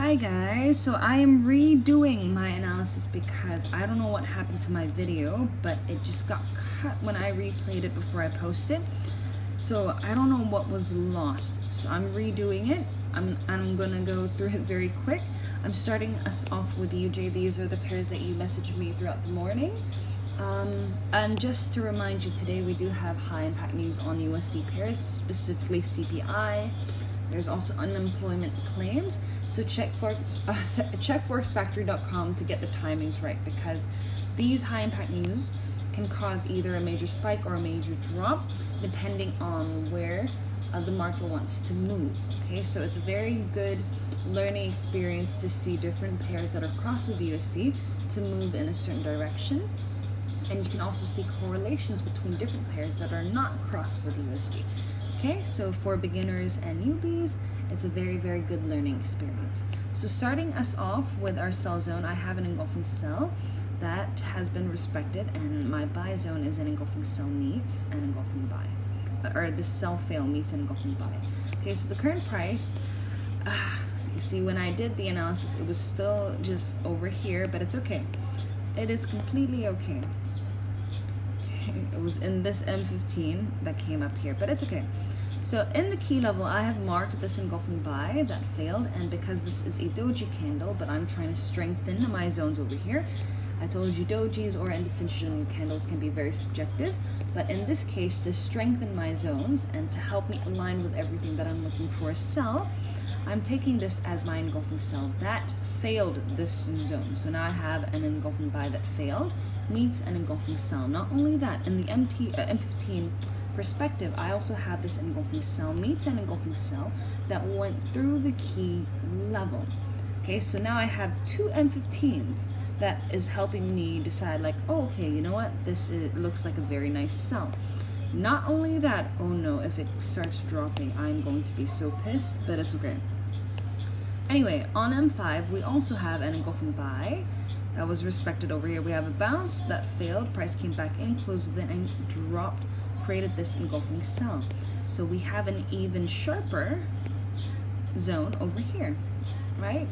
Hi guys, so I am redoing my analysis because I don't know what happened to my video, but it just got cut when I replayed it before I posted. So I don't know what was lost. So I'm redoing it. I'm gonna go through it very quick. I'm starting us off with UJ. These are the pairs that you messaged me throughout the morning. And just to remind you, today we do have high impact news on USD pairs, specifically CPI. There's also unemployment claims. So check forexfactory.com to get the timings right, because these high impact news can cause either a major spike or a major drop depending on where the market wants to move. Okay, so it's a very good learning experience to see different pairs that are crossed with USD to move in a certain direction. And you can also see correlations between different pairs that are not crossed with USD. Okay, so for beginners and newbies, it's a very, very good learning experience. So starting us off with our sell zone, I have an engulfing sell that has been respected, and my buy zone is an engulfing sell meets an engulfing buy, or the sell fail meets an engulfing buy. Okay, so the current price, so you see when I did the analysis, it was still just over here, but it's okay. It is completely okay. It was in this M15 that came up here, but it's okay. So in the key level, I have marked this engulfing buy that failed, and because this is a doji candle, but I'm trying to strengthen my zones over here. I told you dojis or indecision candles can be very subjective, but in this case, to strengthen my zones and to help me align with everything that I'm looking for a sell, I'm taking this as my engulfing sell that failed this zone. So now I have an engulfing buy that failed meets an engulfing sell. Not only that, in the M15 perspective, I also have this engulfing sell meets an engulfing sell that went through the key level. Okay, so now I have two M15s that is helping me decide, like, oh, okay, you know what, this looks like a very nice sell. Not only that, oh no, if it starts dropping, I'm going to be so pissed, but it's okay. Anyway, on M5, we also have an engulfing buy that was respected over here. We have a bounce that failed, price came back in, closed within, and dropped, created this engulfing sell. So we have an even sharper zone over here, right?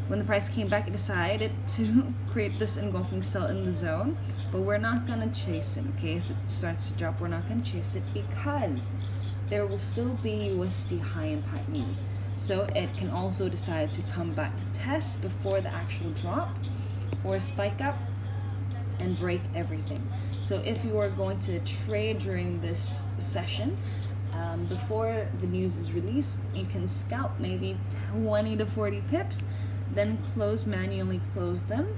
When the price came back, it decided to create this engulfing sell in the zone, but we're not gonna chase it, okay? If it starts to drop, we're not gonna chase it because there will still be USD high impact news. So it can also decide to come back to test before the actual drop or spike up and break everything. So if you are going to trade during this session, before the news is released, you can scalp maybe 20 to 40 pips, then manually close them.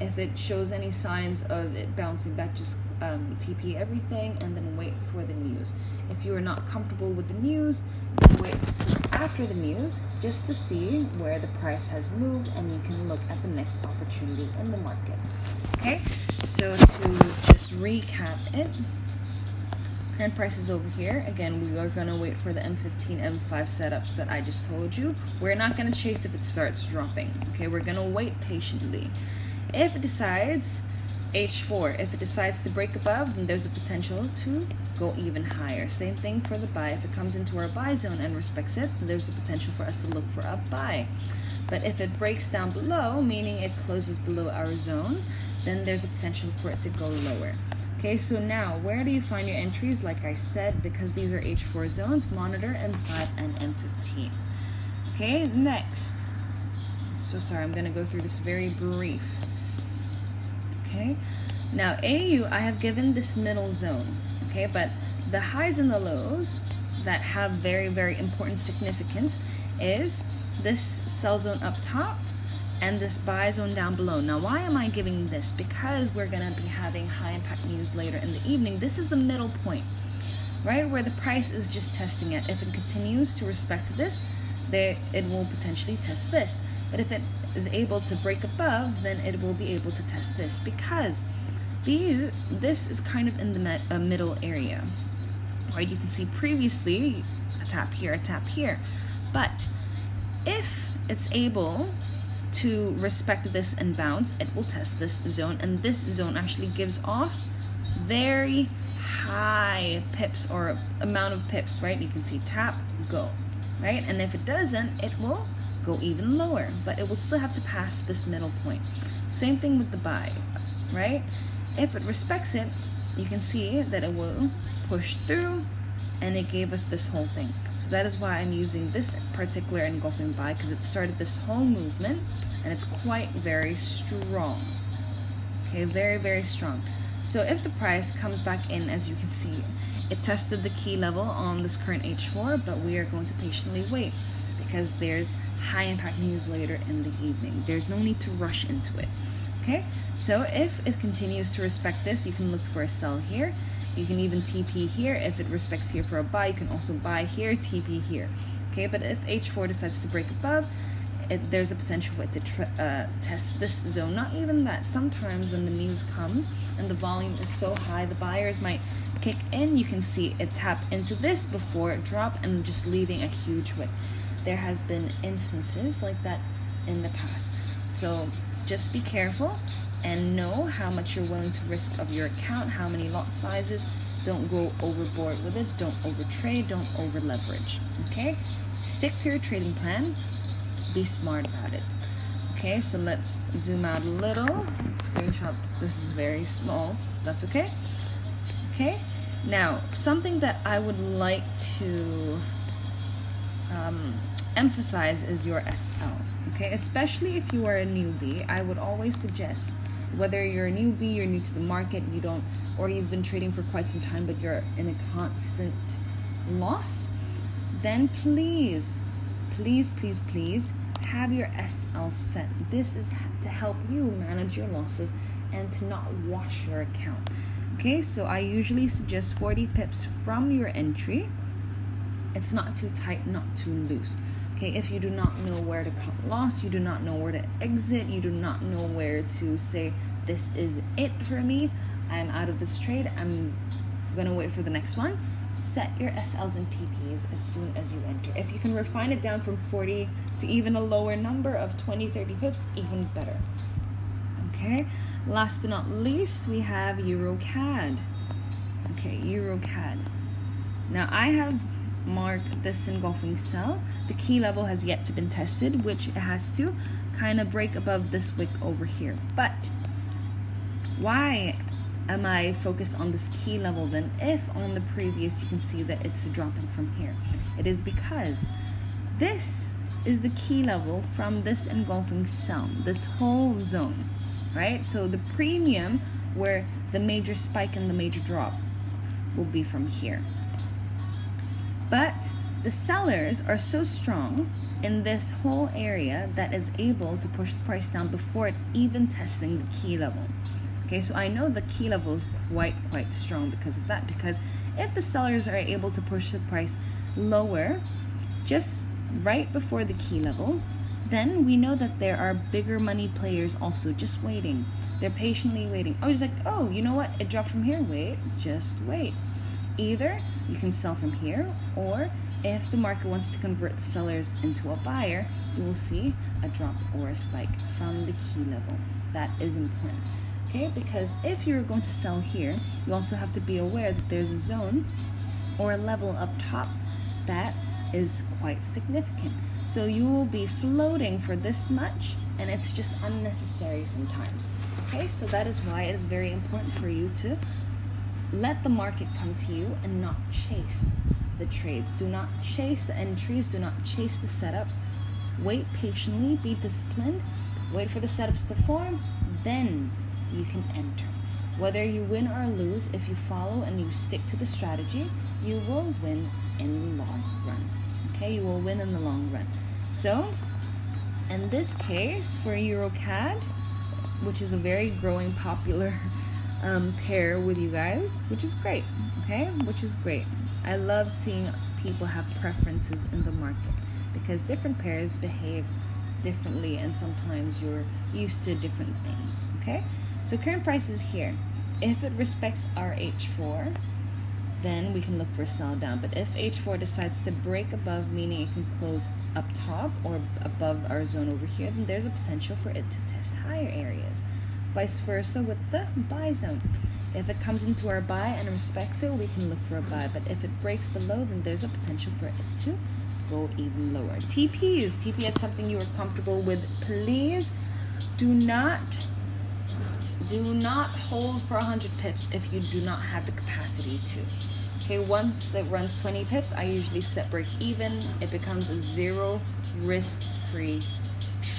If it shows any signs of it bouncing back, just TP everything and then wait for the news. If you are not comfortable with the news, wait after the news just to see where the price has moved, and you can look at the next opportunity in the market. Okay, so to just recap it, current price is over here. Again, we are going to wait for the M15, M5 setups that I just told you. We're not going to chase if it starts dropping. Okay, we're going to wait patiently. If it decides H4, if it decides to break above, then there's a potential to go even higher. Same thing for the buy. If it comes into our buy zone and respects it, there's a potential for us to look for a buy. But if it breaks down below, meaning it closes below our zone, then there's a potential for it to go lower. Okay, so now where do you find your entries? Like I said, because these are H4 zones, monitor M5 and M15. Okay, next. So sorry, I'm going to go through this very brief. Okay, now AU, I have given this middle zone. Okay, but the highs and the lows that have very, very important significance is this sell zone up top and this buy zone down below. Now, why am I giving this? Because we're going to be having high impact news later in the evening. This is the middle point, right, where the price is just testing it. If it continues to respect this, it will potentially test this. But if it is able to break above, then it will be able to test this, because this is kind of in the middle area, right? You can see previously a tap here, but if it's able to respect this and bounce, it will test this zone, and this zone actually gives off very high pips or amount of pips, right? You can see tap, go, right? And if it doesn't, it will go even lower, but it will still have to pass this middle point. Same thing with the buy, right? If it respects it, you can see that it will push through, and it gave us this whole thing. So that is why I'm using this particular engulfing buy, because it started this whole movement, and it's quite very strong. Okay, very, very strong. So if the price comes back in, as you can see, it tested the key level on this current H4, but we are going to patiently wait because there's high impact news later in the evening. There's no need to rush into it. Okay, so if it continues to respect this, you can look for a sell here. You can even TP here. If it respects here for a buy, you can also buy here, TP here. Okay, but if H4 decides to break above, there's a potential for it to test this zone. Not even that. Sometimes when the news comes and the volume is so high, the buyers might kick in. You can see it tap into this before it drop and just leaving a huge wick. There has been instances like that in the past. So just be careful and know how much you're willing to risk of your account, how many lot sizes. Don't go overboard with it. Don't overtrade. Don't over leverage. Okay? Stick to your trading plan. Be smart about it. Okay, so let's zoom out a little. Screenshot. This is very small. That's okay. Okay, now something that I would like to emphasize is your SL. Okay, especially if you are a newbie, I would always suggest, whether you're a newbie, you're new to the market, you don't, or you've been trading for quite some time but you're in a constant loss, then please have your SL set. This is to help you manage your losses and to not wash your account. Okay, so I usually suggest 40 pips from your entry. It's not too tight, not too loose. Okay, if you do not know where to cut loss, you do not know where to exit, you do not know where to say, this is it for me, I'm out of this trade, I'm gonna wait for the next one. Set your SLs and TPs as soon as you enter. If you can refine it down from 40 to even a lower number of 20, 30 pips, even better. Okay, last but not least, we have EuroCAD. Okay, EuroCAD. Now I have marked this engulfing sell. The key level has yet to been tested, which it has to kind of break above this wick over here. But why am I focused on this key level then, if on the previous you can see that it's dropping from here? It is because this is the key level from this engulfing sell, this whole zone, right? So the premium where the major spike and the major drop will be from here. But the sellers are so strong in this whole area that is able to push the price down before it even testing the key level. Okay, so I know the key level is quite strong because of that, because if the sellers are able to push the price lower just right before the key level, then we know that there are bigger money players also just waiting. They're patiently waiting. Oh, it's like, oh, you know what? It dropped from here. Wait, just wait. Either you can sell from here, or if the market wants to convert the sellers into a buyer, you will see a drop or a spike from the key level. That is important. Okay, because if you're going to sell here, you also have to be aware that there's a zone or a level up top that is quite significant. So you will be floating for this much, and it's just unnecessary sometimes. Okay, so that is why it is very important for you to let the market come to you and not chase the trades. Do not chase the entries, do not chase the setups. Wait patiently, be disciplined, wait for the setups to form, then you can enter. Whether you win or lose, if you follow and you stick to the strategy, you will win in the long run. Okay, you will win in the long run. So in this case for EuroCAD, which is a very growing popular pair with you guys, which is great. Okay, which is great. I love seeing people have preferences in the market because different pairs behave differently and sometimes you're used to different things. Okay, so current price is here. If it respects our H4, then we can look for a sell down. But if H4 decides to break above, meaning it can close up top or above our zone over here, then there's a potential for it to test higher areas. Vice versa with the buy zone. If it comes into our buy and respects it, we can look for a buy. But if it breaks below, then there's a potential for it to go even lower. TP at something you are comfortable with. Please do not hold for 100 pips if you do not have the capacity to. Okay, once it runs 20 pips, I usually set break even. It becomes a zero risk-free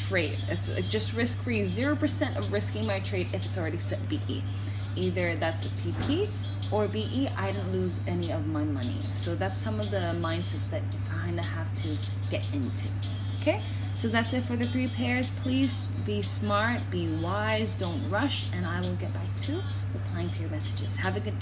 trade. It's just risk-free, 0% of risking my trade if it's already set BE. Either that's a TP or BE, I don't lose any of my money. So that's some of the mindsets that you kind of have to get into. Okay, so that's it for the 3 pairs. Please be smart, be wise, don't rush, and I will get back to replying to your messages. Have a good day.